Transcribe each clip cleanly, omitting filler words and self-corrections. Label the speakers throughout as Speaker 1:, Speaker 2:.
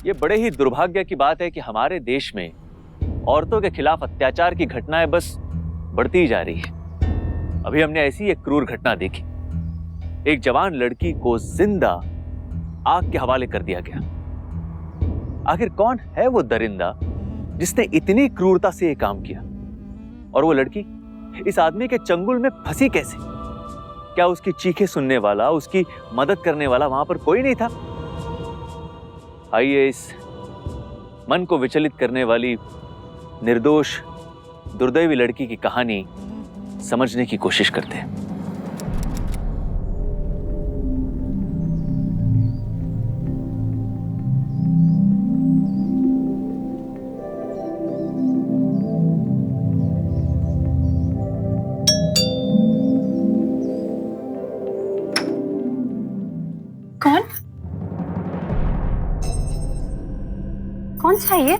Speaker 1: ये बड़े ही दुर्भाग्य की बात है कि हमारे देश में औरतों के खिलाफ अत्याचार की घटनाएं बस बढ़ती ही जा रही है। अभी हमने ऐसी एक क्रूर घटना देखी। एक जवान लड़की को जिंदा आग के हवाले कर दिया गया। आखिर कौन है वो दरिंदा जिसने इतनी क्रूरता से ये काम किया? और वो लड़की इस आदमी के चंगुल में फंसी कैसे? क्या उसकी चीखें सुनने वाला, उसकी मदद करने वाला वहां पर कोई नहीं था? आइए इस मन को विचलित करने वाली निर्दोष दुर्दैवी लड़की की कहानी समझने की कोशिश करते हैं।
Speaker 2: कौन चाहिए?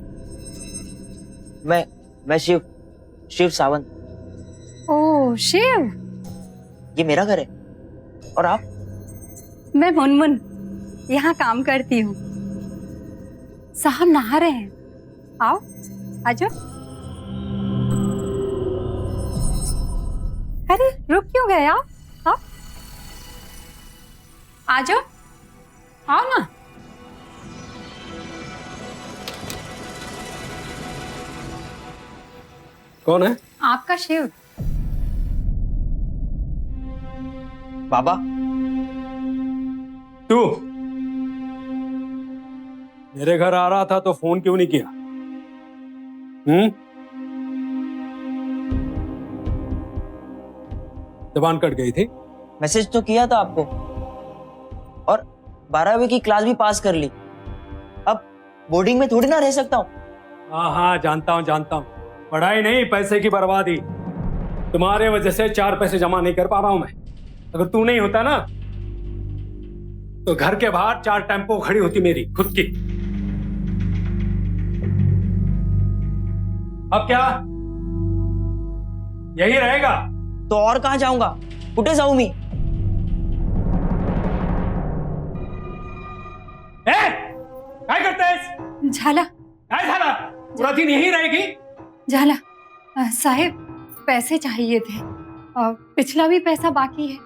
Speaker 3: मैं शिव सावंत।
Speaker 2: ओह शिव,
Speaker 3: ये मेरा घर है। और आप?
Speaker 2: मैं मुनमुन, यहाँ काम करती हूँ। साहब नहा रहे हैं, आओ आजो। अरे रुक क्यों गए आप? आजो, आओ ना।
Speaker 4: कौन है?
Speaker 2: आपका शिव।
Speaker 3: बाबा,
Speaker 4: तू मेरे घर आ रहा था तो फोन क्यों नहीं किया? जबान कट गई थी।
Speaker 3: मैसेज तो किया था आपको, और 12वीं की क्लास भी पास कर ली। अब बोर्डिंग में थोड़ी ना रह सकता हूँ।
Speaker 4: हाँ, जानता हूँ। पढ़ाई नहीं, पैसे की बर्बादी। तुम्हारे वजह से 4 पैसे जमा नहीं कर पा रहा हूं मैं। अगर तू नहीं होता ना तो घर के बाहर 4 टेम्पो खड़ी होती मेरी खुद की। अब क्या यही रहेगा?
Speaker 3: तो और कहाँ जाऊंगा? कुठे जाऊ मी?
Speaker 4: क्या करते हैं?
Speaker 2: झाला
Speaker 4: क्या झाला? पूरा दिन यही रहेगी?
Speaker 2: झाला साहेब, पैसे चाहिए थे। पिछला भी पैसा बाकी है।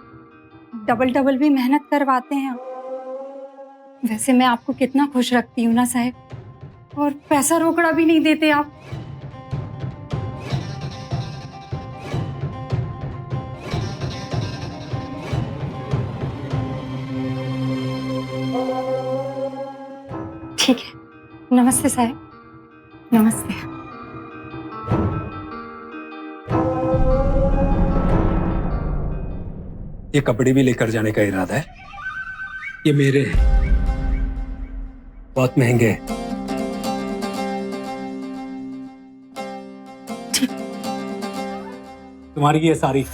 Speaker 2: डबल भी मेहनत करवाते हैं। वैसे मैं आपको कितना खुश रखती हूँ ना साहेब, और पैसा रोकड़ा भी नहीं देते आप। ठीक है, नमस्ते साहेब। नमस्ते।
Speaker 4: ये कपड़े भी लेकर जाने का इरादा है? ये मेरे हैं, बहुत महंगे हैं। तुम्हारी ये साड़ी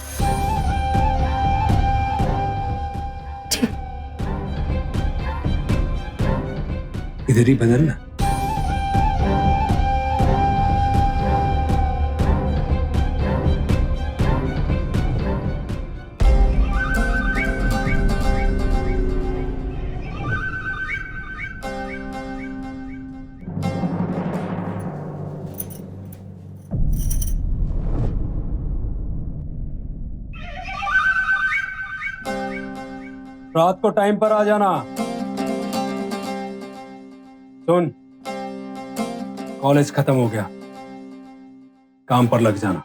Speaker 4: इधर ही बदलना। रात को टाइम पर आ जाना। सुन, कॉलेज खत्म हो गया, काम पर लग जाना।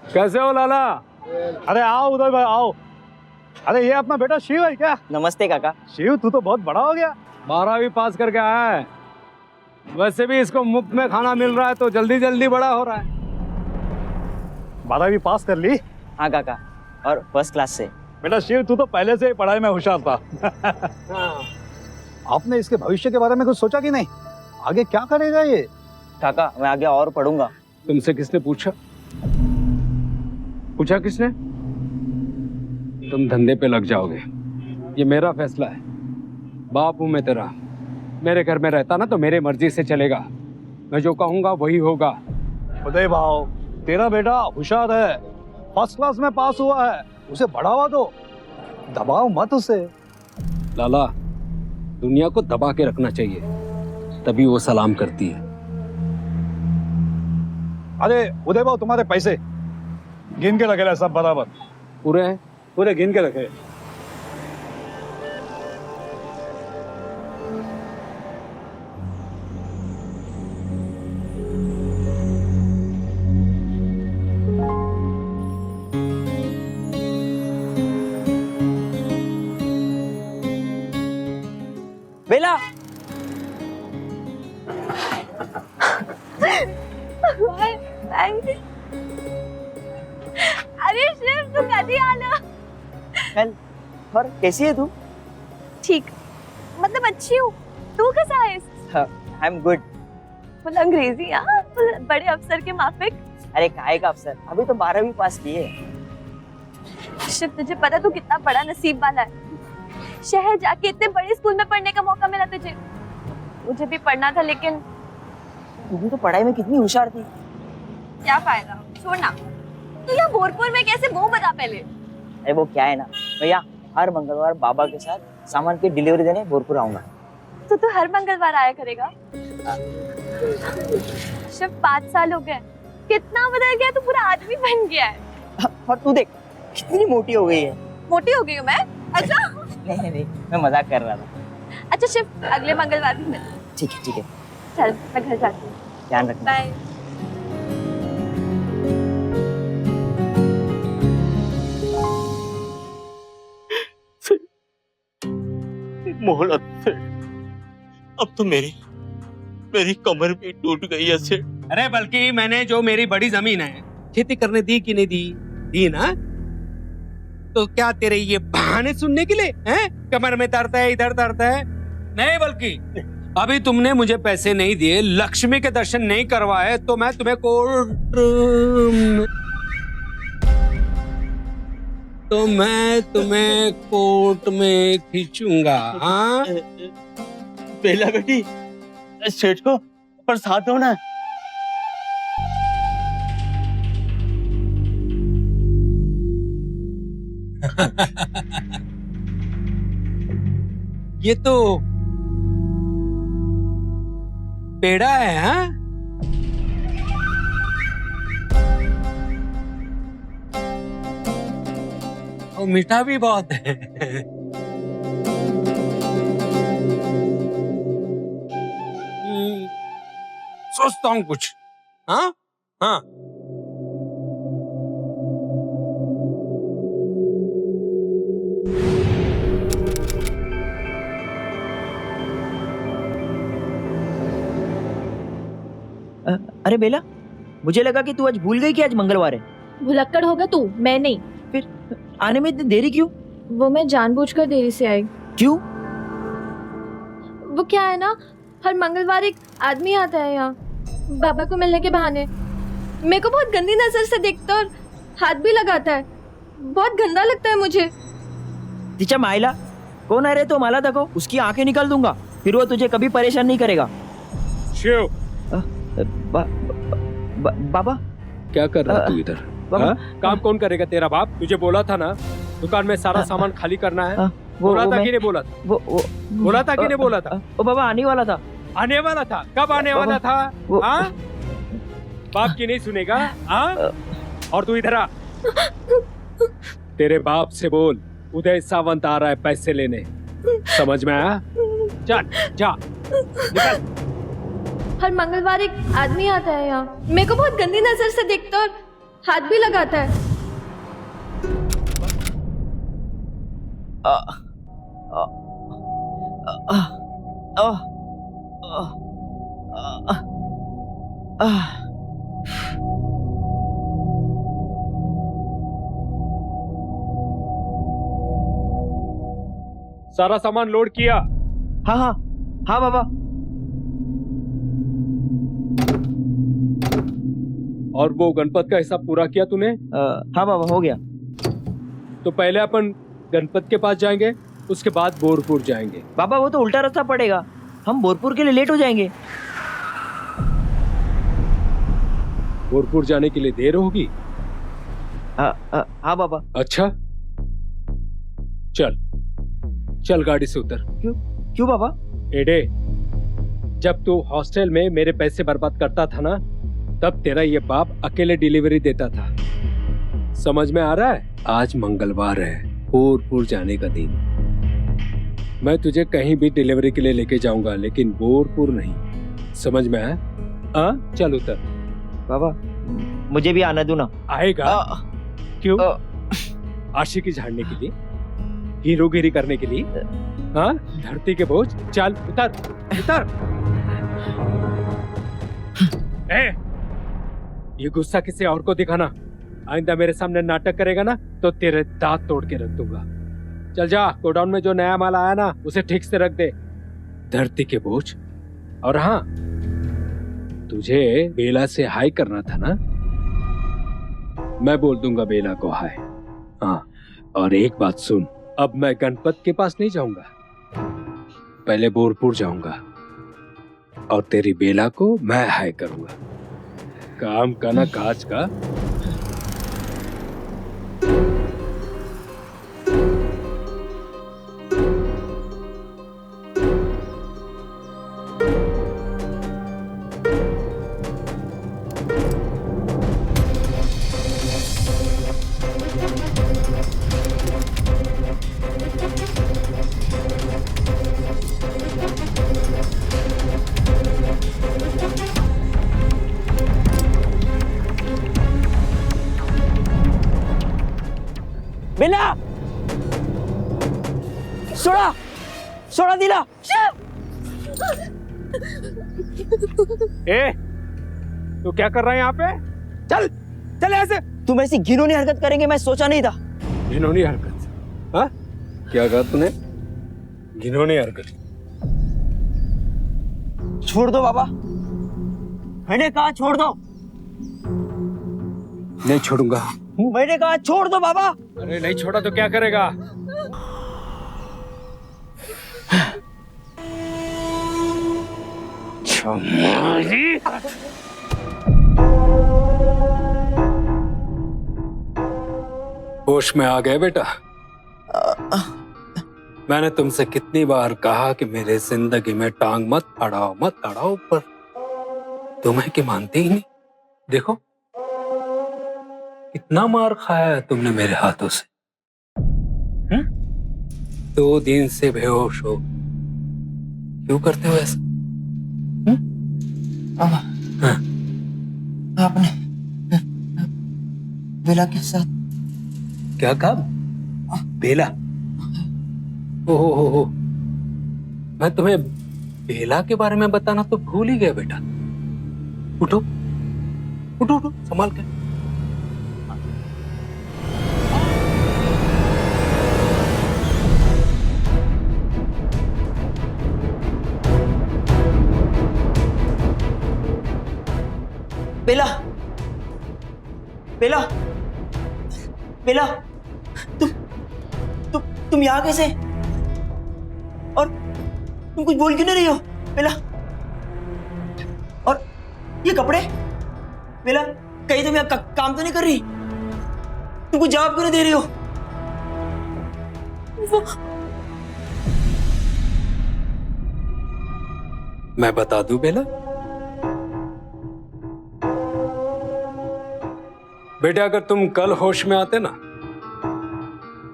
Speaker 4: कैसे हो लाला?
Speaker 5: अरे आओ उदय भाई आओ। अरे ये अपना बेटा शिव है क्या?
Speaker 3: नमस्ते काका।
Speaker 5: शिव, तू तो बहुत बड़ा हो गया।
Speaker 4: 12वीं पास करके आया है। वैसे भी इसको मुफ्त में खाना मिल रहा है तो जल्दी जल्दी बड़ा हो रहा है।
Speaker 5: 12वीं पास कर ली?
Speaker 3: हाँ काका, और फर्स्ट क्लास से।
Speaker 5: बेटा शिव, तू तो पहले से ही पढ़ाई में होशियार था। आपने इसके भविष्य के बारे में कुछ सोचा कि नहीं? आगे क्या करेगा ये?
Speaker 3: काका, मैं आगे और पढ़ूंगा।
Speaker 4: तुमसे किसने पूछा? पूछा किसने? तुम धंधे पे लग जाओगे, ये मेरा फैसला है। बाप हूं मैं तेरा। मेरे घर में रहता ना तो मेरे मर्जी से चलेगा। मैं जो कहूंगा वही होगा।
Speaker 5: उदय भाव, तेरा बेटा होशियार है, फर्स्ट क्लास में पास हुआ है, उसे बढ़ावा दो। दबाओ मत उसे।
Speaker 4: लाला, दुनिया को दबा के रखना चाहिए, तभी वो सलाम करती है।
Speaker 5: अरे उदय भाऊ, तुम्हारे पैसे गिन के रखे सब बराबर?
Speaker 4: पूरे हैं?
Speaker 5: पूरे गिन के रखे।
Speaker 3: बेला,
Speaker 6: अरे शिव, तू कधी आला?
Speaker 3: कल। और कैसी है तू?
Speaker 6: ठीक, मतलब अच्छी हूँ। तू कैसा है?
Speaker 3: I am good.
Speaker 6: फुल अंग्रेजी, हाँ, फुल बड़े अफसर के माफिक।
Speaker 3: अरे काहे का अफसर, अभी तो 12वीं पास की है।
Speaker 6: शिव, तुझे पता तू कितना बड़ा नसीब वाला है। शहर जाके इतने बड़े स्कूल में पढ़ने का मौका मिला तुझे। मुझे भी पढ़ना था, लेकिन
Speaker 3: तू भी तो पढ़ाई में कितनी होशियार थी।
Speaker 6: क्या फायदा, छोड़ना। तू यहाँ भोरपुर में कैसे, वो बता पहले।
Speaker 3: अरे वो क्या है ना भैया, हर मंगलवार बाबा के साथ सामान की डिलीवरी देने भोरपुर आऊंगा।
Speaker 6: तो तू हर मंगलवार आया करेगा? शिव, 5 साल हो गए, कितना बदल गया, तू पूरा आदमी बन गया है।
Speaker 3: और तू देख कितनी मोटी हो गई है।
Speaker 6: मोटी हो गई हूँ मैं? अच्छा
Speaker 3: नहीं, मैं मजाक कर रहा था।
Speaker 6: अच्छा शिव, अगले मंगलवार भी मिल।
Speaker 3: ठीक है ठीक है,
Speaker 6: चल मैं घर जाती हूँ।
Speaker 3: ध्यान रखना।
Speaker 6: बाय।
Speaker 7: मोहलत से अब तो मेरी कमर भी टूट गई है सेठ।
Speaker 4: अरे बल्कि मैंने जो मेरी बड़ी जमीन है खेती करने दी कि नहीं दी? दी ना? तो क्या तेरे ये बहाने सुनने के लिए हैं? कमर में दर्द है, इधर दर्द है? नहीं, बल्कि अभी तुमने मुझे पैसे नहीं दिए, लक्ष्मी के दर्शन नहीं करवाए, तो मैं तुम्हें कोर्ट में खींचूंगा। हाँ,
Speaker 7: बेला बेटी, सेठ को प्रसाद दो ना।
Speaker 4: ये तो पेड़ा है। हाँ, और मीठा भी बहुत है। सोचता हूँ कुछ। हाँ हाँ,
Speaker 3: अरे बेला, मुझे लगा कि तू आज भूल गई कि आज मंगलवार है।
Speaker 6: भुलक्कड़ होगा तू, मैं नहीं।
Speaker 3: फिर आने में इतनी देरी क्यों?
Speaker 6: वो मैं जानबूझकर देरी से आई।
Speaker 3: क्यों?
Speaker 6: वो क्या है ना, हर मंगलवार एक आदमी आता है यहाँ बाबा को मिलने के बहाने। मेरे को बहुत गंदी नजर से देखता और हाथ भी लगाता है। बहुत गंदा लगता है मुझे।
Speaker 3: तिच्या मायला, कौन है रे तो मला दाखव, उसकी आंखें निकाल दूंगा, फिर वो तुझे कभी परेशान नहीं करेगा।
Speaker 4: शिव,
Speaker 3: बाबा
Speaker 4: क्या कर रहा तू इधर?
Speaker 3: बाबा,
Speaker 4: हाँ? काम कौन करेगा? तेरा बाप। तुझे बोला था ना दुकान में सारा सामान खाली करना है। बोला था कि नहीं बोला था? बोला था कि नहीं बोला था?
Speaker 3: वो बाबा आने वाला था।
Speaker 4: आने वाला था? कब आने वाला था? हाँ, बाप की नहीं सुनेगा? हाँ, और तू इधर आ। तेरे बाप से बोल, उदय सावंत आ रहा है पैसे लेने। समझ में आया? चल जा, निकल।
Speaker 6: हर मंगलवार एक आदमी आता है यहाँ, मेरे को बहुत गंदी नजर से देखता और हाथ भी लगाता है।
Speaker 4: सारा सामान लोड किया?
Speaker 3: हाँ हाँ हाँ बाबा।
Speaker 4: और वो गणपत का हिसाब पूरा किया तूने?
Speaker 3: हाँ बाबा, हो गया।
Speaker 4: तो पहले अपन गणपत के पास जाएंगे, उसके बाद बोरपुर जाएंगे।
Speaker 3: बाबा वो तो उल्टा रास्ता पड़ेगा, हम बोरपुर के लिए लेट हो जाएंगे।
Speaker 4: बोरपुर जाने के लिए देर होगी?
Speaker 3: हाँ बाबा।
Speaker 4: अच्छा, चल चल गाड़ी से उतर।
Speaker 3: क्यों पापा?
Speaker 4: एडे, जब तू हॉस्टल में मेरे पैसे बर्बाद करता था ना, तब तेरा ये बाप अकेले डिलीवरी देता था। समझ में आ रहा है? आज मंगलवार है, बोरपुर जाने का दिन। मैं तुझे कहीं भी डिलीवरी के लिए लेके जाऊंगा, लेकिन बोरपुर नहीं। समझ में आया? हाँ, चल उतर।
Speaker 3: पापा मुझे भी आना दो ना।
Speaker 4: आएगा? क्यों? आशिकी झाड़ने के लिए, हीरोगिरी करने के लिए? हाँ, धरती के बोझ। चल उतर उतर। ये गुस्सा किसी और को दिखाना। आइंदा मेरे सामने नाटक करेगा ना तो तेरे दांत तोड़ के रख दूंगा। चल जा, गोडाउन में जो नया माल आया ना उसे ठीक से रख दे। धरती के बोझ। और हाँ, तुझे बेला से हाय करना था ना, मैं बोल दूंगा बेला को हाय। हाँ, और एक बात सुन, अब मैं गणपत के पास नहीं जाऊंगा, पहले बोरपुर जाऊंगा और तेरी बेला को मैं हाय करूंगा। काम का ना काज का।
Speaker 3: बेला, सोडा सोडा दिला।
Speaker 4: ए, तू क्या कर रहा है यहाँ पे? चल चल ऐसे।
Speaker 3: तुम ऐसी घिनौनी हरकत करेंगे मैं सोचा नहीं था।
Speaker 4: घिनौनी हरकत? हाँ, क्या कहा तूने? घिनौनी हरकत?
Speaker 3: छोड़ दो बाबा, मैंने कहा छोड़ दो।
Speaker 4: नहीं छोड़ूंगा।
Speaker 3: मैंने कहा छोड़ दो बाबा।
Speaker 4: अरे नहीं छोड़ा तो क्या करेगा? होश में आ गए बेटा? मैंने तुमसे कितनी बार कहा कि मेरे जिंदगी में टांग मत अड़ाओ, पर तुम्हें कि मानते ही नहीं। देखो कितना मार खाया है तुमने मेरे हाथों से। 2 दिन से बेहोश हो, क्यों करते हो ऐसा?
Speaker 3: पापा,
Speaker 4: हाँ?
Speaker 3: आपने बेला के साथ
Speaker 4: क्या कहा? बेला? हो, मैं तुम्हें बेला के बारे में बताना तो भूल ही गया बेटा। उठो उठो उठो, संभाल के।
Speaker 3: बेला, बेला, बेला, तुम यहाँ कैसे? और तुम कुछ बोल क्यों नहीं रही हो बेला? और ये कपड़े बेला, कहीं तुम यहाँ काम तो नहीं कर रही? तुम कुछ जवाब क्यों नहीं दे रही हो?
Speaker 4: मैं बता दूं बेला? बेटा, अगर तुम कल होश में आते ना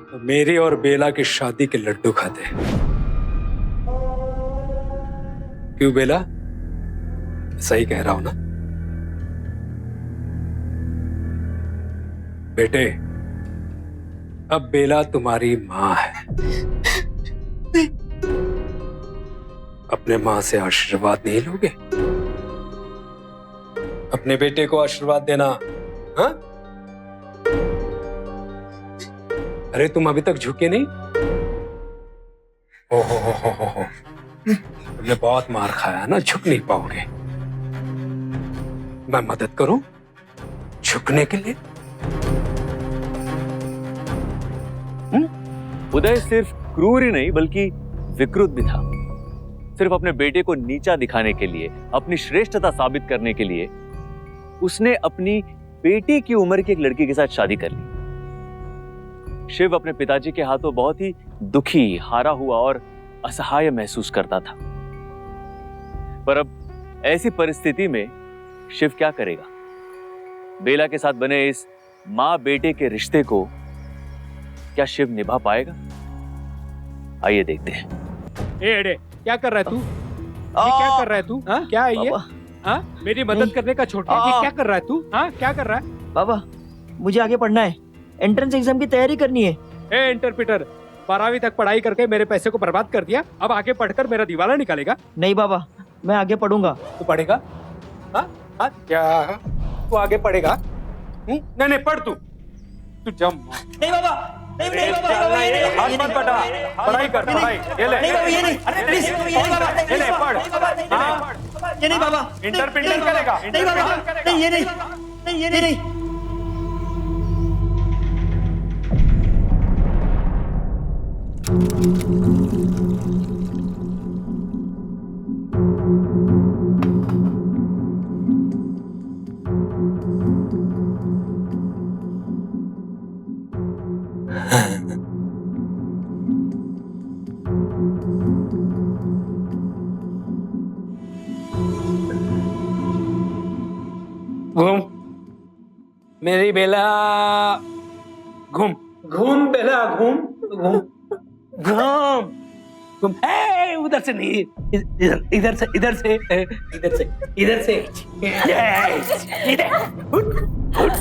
Speaker 4: तो मेरी और बेला की शादी के लड्डू खाते। क्यों बेला, सही कह रहा हूं ना? बेटे, अब बेला तुम्हारी मां है। अपने मां से आशीर्वाद नहीं लोगे? अपने बेटे को आशीर्वाद देना। हाँ? अरे तुम अभी तक झुके नहीं? हो। तुमने बहुत मार खाया ना, झुक नहीं पाओगे। मैं मदद करूं झुकने के लिए?
Speaker 1: उदय सिर्फ क्रूर ही नहीं बल्कि विकृत भी था। सिर्फ अपने बेटे को नीचा दिखाने के लिए, अपनी श्रेष्ठता साबित करने के लिए उसने अपनी बेटी की उम्र की एक लड़की के साथ शादी कर ली। शिव अपने पिताजी के हाथों बहुत ही दुखी, हारा हुआ और असहाय महसूस करता था। पर अब ऐसी परिस्थिति में शिव क्या करेगा? बेला के साथ बने इस मां बेटे के रिश्ते को क्या शिव निभा पाएगा? आइए देखते हैं।
Speaker 4: एडे, क्या कर रहा है तू? ये क्या कर रहा है तू?
Speaker 3: हाँ?
Speaker 4: क्या है ये?
Speaker 3: बाबा,
Speaker 4: हाँ? मेरी मदद
Speaker 3: नहीं।
Speaker 4: करने का छोड़ के ये क्या कर रहा है तू? हाँ? क्या कर रहा है?
Speaker 3: बाबा मुझे आगे पढ़ना है, एंट्रेंस एग्जाम की तैयारी करनी है।
Speaker 4: ए इंटरप्रेटर, 12वीं तक पढ़ाई करके मेरे पैसे को बर्बाद कर दिया, अब आगे पढ़कर मेरा दिवाला निकालेगा?
Speaker 3: नहीं बाबा, मैं आगे पढ़ूंगा।
Speaker 4: तू पढ़ेगा? हाँ? हाँ? क्या? तू आगे पढ़ेगा? नहीं नहीं, पढ़ तू जम।
Speaker 3: नहीं बाबा, नहीं नहीं बाबा,
Speaker 4: हाथ मत बटा, पढ़ाई कर, पढ़ाई। ये ले,
Speaker 3: नहीं बाबा, ये नहीं,
Speaker 4: अरे
Speaker 3: प्लीज, ये नहीं बाबा,
Speaker 4: ये ले, पढ़। हाँ?
Speaker 3: ये नहीं बाबा,
Speaker 4: इंटरप्रेटर करेगा?
Speaker 3: नहीं बाबा, नहीं ये नहीं, नहीं ये नहीं।
Speaker 4: घूम मेरी बेला, घूम घूम बेला, घूम घूम घूम घूम। ए, उधर से नहीं, इधर इधर से, इधर से, इधर से, इधर से, इधर उठ, उठ।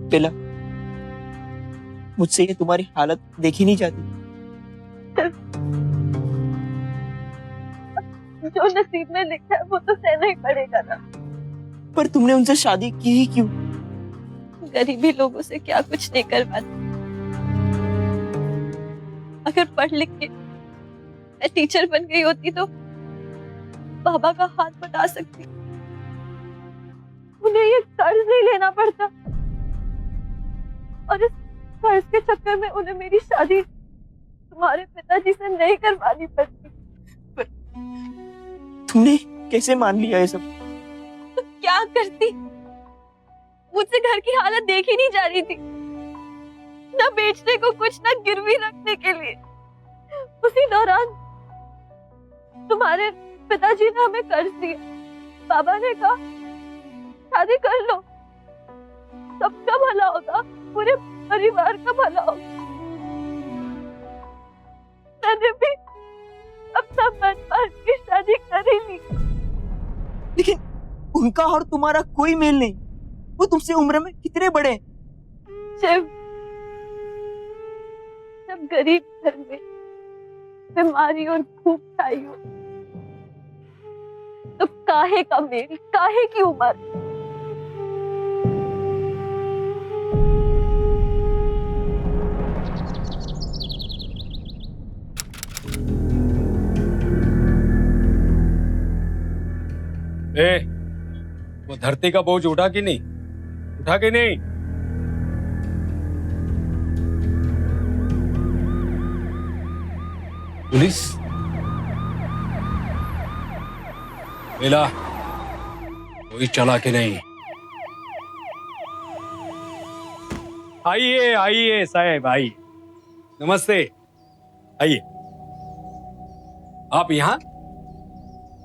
Speaker 3: बेला, मुझसे ये तुम्हारी हालत देखी नहीं जाती।
Speaker 6: जो नसीब में लिखा है वो तो सहना ही पड़ेगा ना।
Speaker 3: पर तुमने उनसे शादी की ही क्यों?
Speaker 6: गरीबी लोगों से क्या कुछ नहीं करवाती। अगर पढ़ लिख के मैं टीचर बन गई होती तो बाबा का हाथ बटा सकती, उन्हें ये कर्ज नहीं लेना पड़ता और इस कर्ज के चक्कर में उन्हें मेरी शादी तुम्हारे पिताजी से नहीं करवानी पड़ती।
Speaker 3: तुमने कैसे मान लिया ये सब?
Speaker 6: तो क्या करती? मुझसे घर की हालत देखी नहीं जा रही थी, ना बेचने को कुछ, ना गिरवी रखने के लिए। उसी दौरान तुम्हारे पिताजी ने हमें कर्ज दिया। बाबा ने कहा शादी कर लो, सबका भला होगा, पूरे परिवार का भला होगा। मैंने भी अपना मन मार के शादी कर ही ली।
Speaker 3: लेकिन उनका और तुम्हारा कोई मेल नहीं। वो तुमसे उम्र में कितने बड़े?
Speaker 6: जब गरीब घर में बीमारी और भूख छाई हो तो काहे का मेल, काहे की उम्र।
Speaker 4: ए, वो धरती का बोझ उठा कि नहीं? उठा कि नहीं? पुलिस बेला, कोई चला कि नहीं? आइए आइए साहब, आइए। नमस्ते, आइए। आप यहाँ?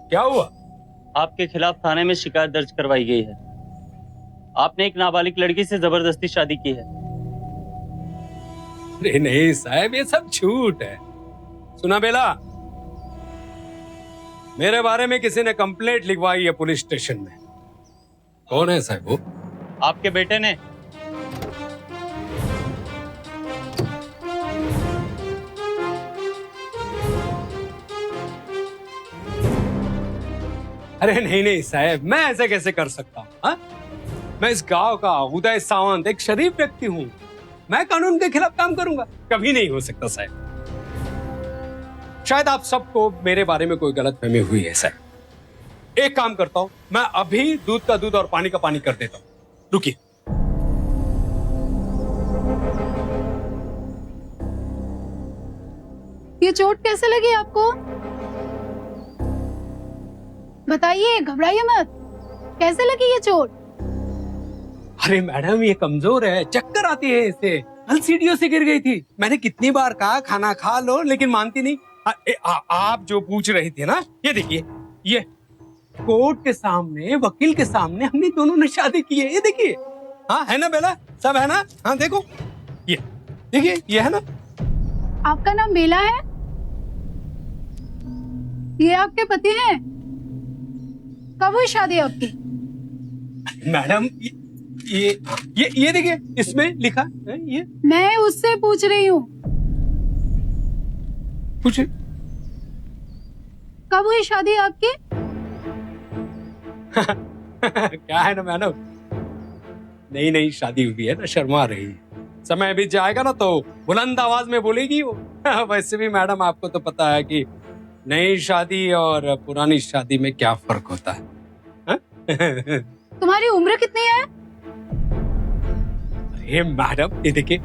Speaker 4: क्या हुआ?
Speaker 8: आपके खिलाफ थाने में शिकायत दर्ज करवाई गई है। आपने एक नाबालिग लड़की से जबरदस्ती शादी की है।
Speaker 4: अरे नहीं साहब, ये सब झूठ है। सुना बेला, मेरे बारे में किसी ने कंप्लेंट लिखवाई है पुलिस स्टेशन में। कौन है साहब वो?
Speaker 8: आपके बेटे ने।
Speaker 4: अरे नहीं नहीं साहब, मैं ऐसे कैसे कर सकता हूँ? हाँ? मैं इस गांव का उदय सावंत, एक शरीफ व्यक्ति हूँ। मैं कानून के खिलाफ काम करूंगा? कभी नहीं हो सकता साहब। शायद आप सबको मेरे बारे में कोई गलतफहमी हुई है सर। एक काम करता हूं, मैं अभी दूध का दूध और पानी का पानी कर देता हूं। रुकिए।
Speaker 9: ये चोट कैसे लगी आपको? बताइए, घबराइए मत। कैसे लगी ये चोट?
Speaker 4: अरे मैडम, ये कमजोर है, चक्कर आती है इसे। कल सीढ़ियों से गिर गई थी। मैंने कितनी बार कहा खाना खा लो, लेकिन मानती नहीं। आप जो पूछ रही थी ना, ये देखिए, ये कोर्ट के सामने, वकील के सामने हमने दोनों ने शादी की है। ये देखिए, हाँ है ना बेला, सब है ना? हाँ देखो, ये देखिए, ये है ना।
Speaker 9: आपका नाम बेला है? ये आपके पति हैं? कब हुई शादी आपकी?
Speaker 4: मैडम, ये देखिए, इसमें लिखा है ये।
Speaker 9: मैं उससे पूछ रही हूँ,
Speaker 4: पूछे।
Speaker 9: कब हुई शादी आपकी?
Speaker 4: क्या है ना मैडम, नई नई शादी हुई है ना, शर्मा रही है। समय बीत जाएगा ना तो बुलंद आवाज में बोलेगी वो। वैसे भी मैडम, आपको तो पता है कि नई शादी और पुरानी शादी में क्या फर्क होता है।
Speaker 9: तुम्हारी उम्र कितनी है?
Speaker 4: अरे मैडम, ये देखिए,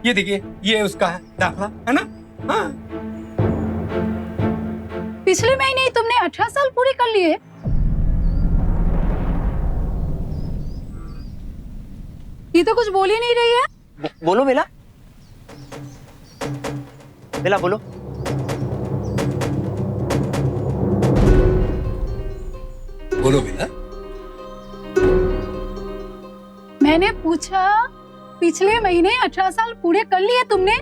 Speaker 4: ये देखिए, ये उसका है दाखला, है ना? हाँ।
Speaker 9: पिछले महीने ही तुमने 18 साल पूरे कर लिए। ये तो कुछ बोल ही नहीं रही है।
Speaker 3: बोलो बेला, बेला बोलो।
Speaker 4: बोलो बेटा।
Speaker 9: मैंने पूछा, पिछले महीने 18 साल पूरे कर लिए तुमने।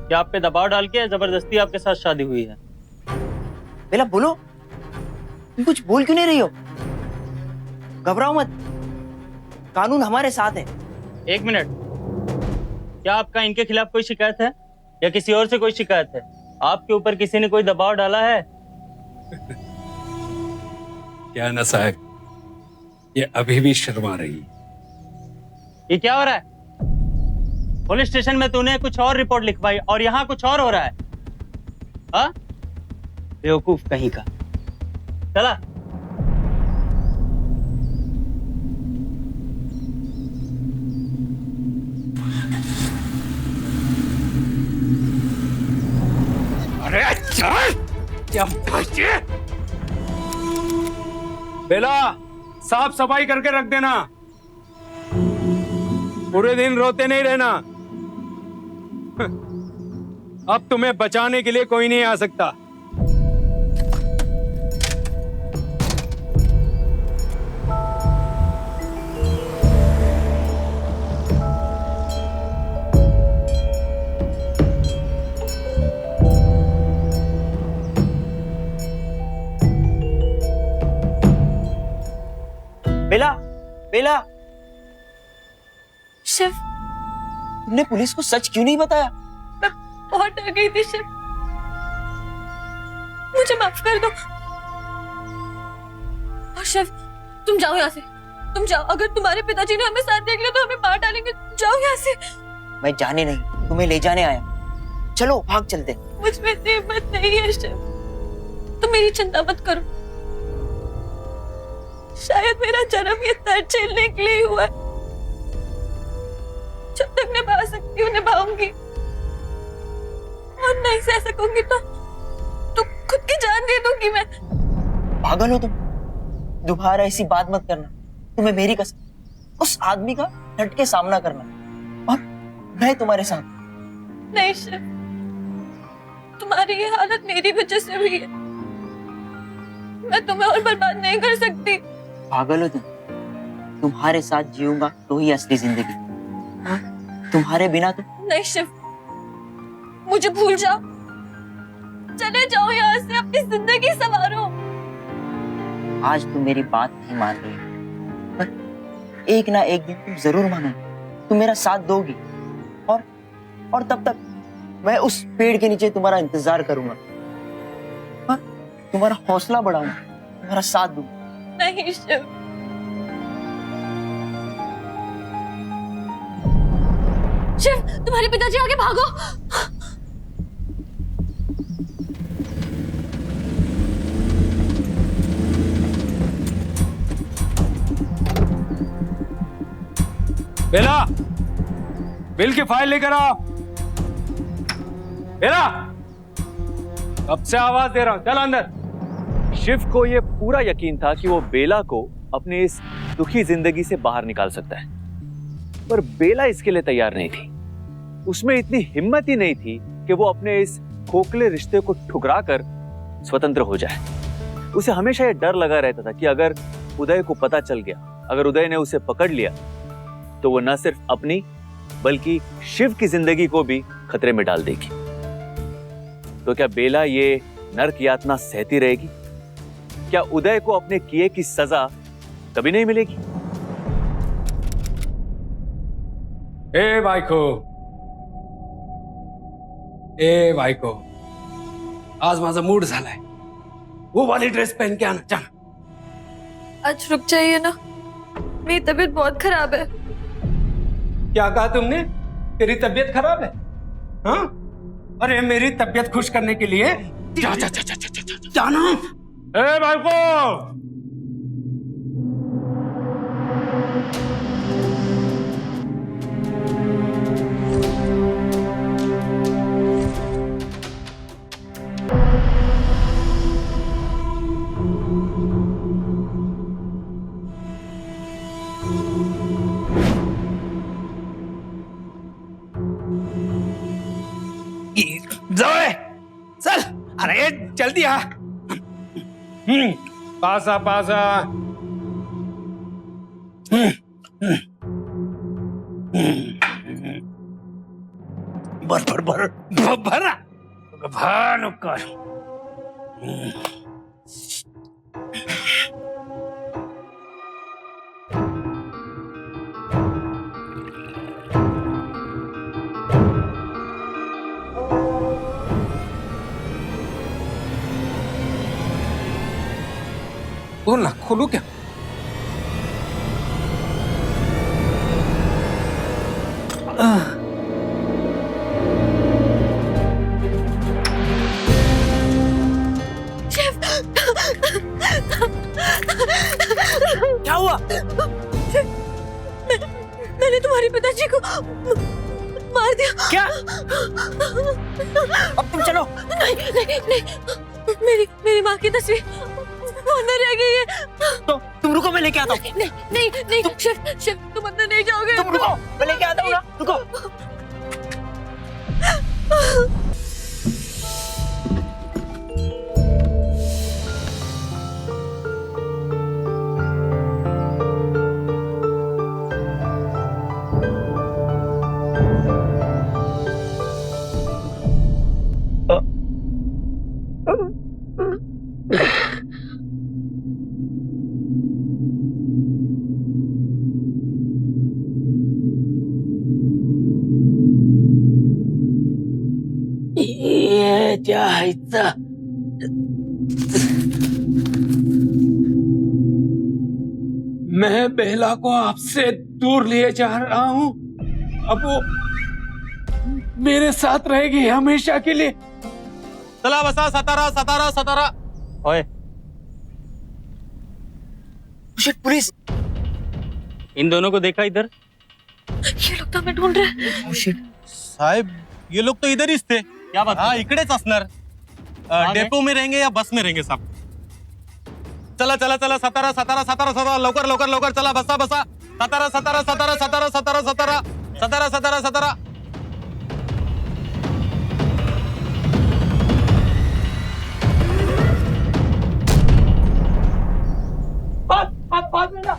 Speaker 8: क्या आप पे दबाव डाल के जबरदस्ती आपके साथ शादी हुई है?
Speaker 3: बेला बोलो, तुम कुछ बोल क्यों नहीं रही हो? घबराओ मत, कानून हमारे साथ है।
Speaker 8: एक मिनट, क्या आपका इनके खिलाफ कोई शिकायत है या किसी और से कोई शिकायत है? आपके ऊपर किसी ने कोई दबाव डाला है?
Speaker 4: क्या ना साहब, ये अभी भी शर्मा रही है।
Speaker 8: ये क्या हो रहा है? पुलिस स्टेशन में तूने कुछ और रिपोर्ट लिखवाई और यहाँ कुछ और हो रहा है। हाँ, बेवकूफ कहीं का। चला।
Speaker 4: अरे चल, क्या बच्चे? बेला, साफ सफाई करके रख देना। पूरे दिन रोते नहीं रहना। अब तुम्हें बचाने के लिए कोई नहीं आ सकता।
Speaker 3: बेला, बेला,
Speaker 6: शिव,
Speaker 3: तुमने पुलिस को सच क्यों नहीं बताया?
Speaker 6: मैं बहुत डर गई थी शिव, मुझे माफ कर दो। और शिव, तुम जाओ यहाँ से, तुम जाओ। अगर तुम्हारे पिताजी ने हमें साथ देख लिया तो हमें मार डालेंगे। जाओ यहाँ से।
Speaker 3: मैं जाने नहीं, तुम्हें ले जाने आया। चलो भाग चलते।
Speaker 6: मुझ में इतनी हिम्मत नहीं है शिव, तुम मेरी चिंता मत करो। शायद मेरा जन्म ये दर्द झेलने के लिए हुआ है। जब तक निभा सकती हूँ निभाऊंगी, और नहीं सह सकूंगी तो खुद की जान दे दूंगी मैं।
Speaker 3: पागल हो तुम, दोबारा ऐसी बात मत करना। तुम्हें मेरी कसम, उस आदमी का डट के सामना करना, और मैं तुम्हारे साथ।
Speaker 6: नहीं शिव, तुम्हारी ये हालत मेरी वजह से हुई है। मैं तुम्हें और बर्बाद नहीं कर सकती।
Speaker 3: पागल हो तुम, तुम्हारे साथ जीऊंगा तो ही असली जिंदगी। हाँ? तुम्हारे बिना तो
Speaker 6: नहीं शिव, मुझे भूल जाओ, चले जाओ यहाँ से, अपनी जिंदगी संवारो।
Speaker 3: आज तुम मेरी बात नहीं मान रही, पर एक ना एक दिन तुम जरूर मानोगी। तुम मेरा साथ दोगी, और तब तक मैं उस पेड़ के नीचे तुम्हारा इंतजार करूंगा। हाँ? तुम्हारा हौसला बढ़ाऊंगा, तुम्हारा साथ दूंगा।
Speaker 6: नहीं शिव, शिव, तुम्हारे पिताजी आगे भागो।
Speaker 4: बेला, बिल की फाइल लेकर आओ। बेला, कब से आवाज दे रहा हूं, चल अंदर।
Speaker 1: शिव को यह पूरा यकीन था कि वो बेला को अपने इस दुखी जिंदगी से बाहर निकाल सकता है, पर बेला इसके लिए तैयार नहीं थी। उसमें इतनी हिम्मत ही नहीं थी कि वो अपने इस खोखले रिश्ते को ठुकरा कर स्वतंत्र हो जाए। उसे हमेशा यह डर लगा रहता था कि अगर उदय को पता चल गया, अगर उदय ने उसे पकड़ लिया, तो वो न सिर्फ अपनी बल्कि शिव की जिंदगी को भी खतरे में डाल देगी। तो क्या बेला ये नर्क यातना सहती रहेगी? क्या उदय को अपने किए की सजा कभी नहीं मिलेगी?
Speaker 4: ए बायको, आज माझा मूड झालाय, वो वाली ड्रेस पहन के आना, जाना।
Speaker 6: आज रुक जाइए ना, मेरी तबीयत बहुत खराब है।
Speaker 4: क्या कहा तुमने? तेरी तबीयत खराब है? हाँ? अरे मेरी तबीयत खुश करने के लिए जाना। ए बायको, जाओ, चल, अरे जल्दी आ। पासा पासा। भरा भानु कर। बोल ना, खोलू क्या?
Speaker 3: क्या हुआ?
Speaker 6: मैंने तुम्हारे पिताजी को मार दिया।
Speaker 3: क्या? अब तुम चलो।
Speaker 6: नहीं, मेरी माँ की तस्वीर अंदर रह गई है।
Speaker 3: तो तुम रुको, मैं लेके आता हूँ।
Speaker 6: नहीं, शिव, तुम अंदर नहीं जाओगे।
Speaker 3: तुम रुको, मैं लेके आता हूँ ना, रुको।
Speaker 8: जायचा
Speaker 4: मैं बेला को आपसे दूर ले जा रहा हूं, अब वो मेरे साथ रहेगी हमेशा के लिए।
Speaker 7: चला बसा, सतारा।
Speaker 8: ओए,
Speaker 3: शिट, पुलिस!
Speaker 8: इन दोनों को देखा इधर?
Speaker 6: ये लोग तो हमें ढूंढ रहे हैं।
Speaker 7: साहेब, ये लोग तो इधर ही थे।
Speaker 8: क्या बात?
Speaker 7: हाँ, इकडेच असणार। डेपो में रहेंगे या बस में रहेंगे साहब? चला, सतारा, लवकर चला, बसा, सतारा।
Speaker 4: बात में ना।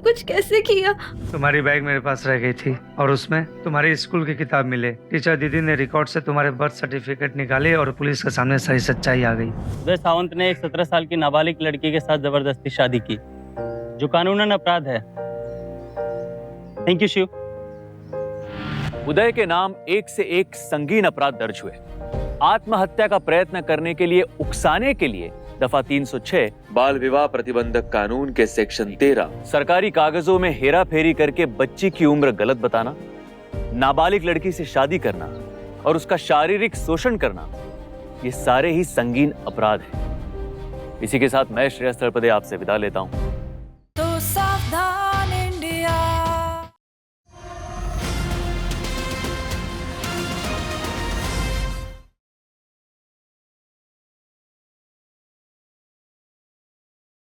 Speaker 6: कुछ कैसे किया?
Speaker 10: तुम्हारी बैग मेरे पास रह गई थी और उसमें तुम्हारी स्कूल की किताब मिले। टीचर दीदी ने रिकॉर्ड से तुम्हारे बर्थ सर्टिफिकेट निकाले और पुलिस के सामने सारी सच्चाई आ गई।
Speaker 8: उदय सावंत ने एक 17 साल की नाबालिग लड़की के साथ जबरदस्ती शादी की, जो कानूनन अपराध है। Thank you Shiv.
Speaker 1: उदय के नाम एक से एक संगीन अपराध दर्ज हुए। आत्महत्या का प्रयत्न करने के लिए उकसाने के लिए दफा 306 बाल विवाह प्रतिबंधक कानून के सेक्शन 13, सरकारी कागजों में हेरा फेरी करके बच्ची की उम्र गलत बताना, नाबालिग लड़की से शादी करना और उसका शारीरिक शोषण करना, ये सारे ही संगीन अपराध हैं। इसी के साथ मैं श्रेयस तलपदे आपसे विदा लेता हूं।
Speaker 11: तो सावधान।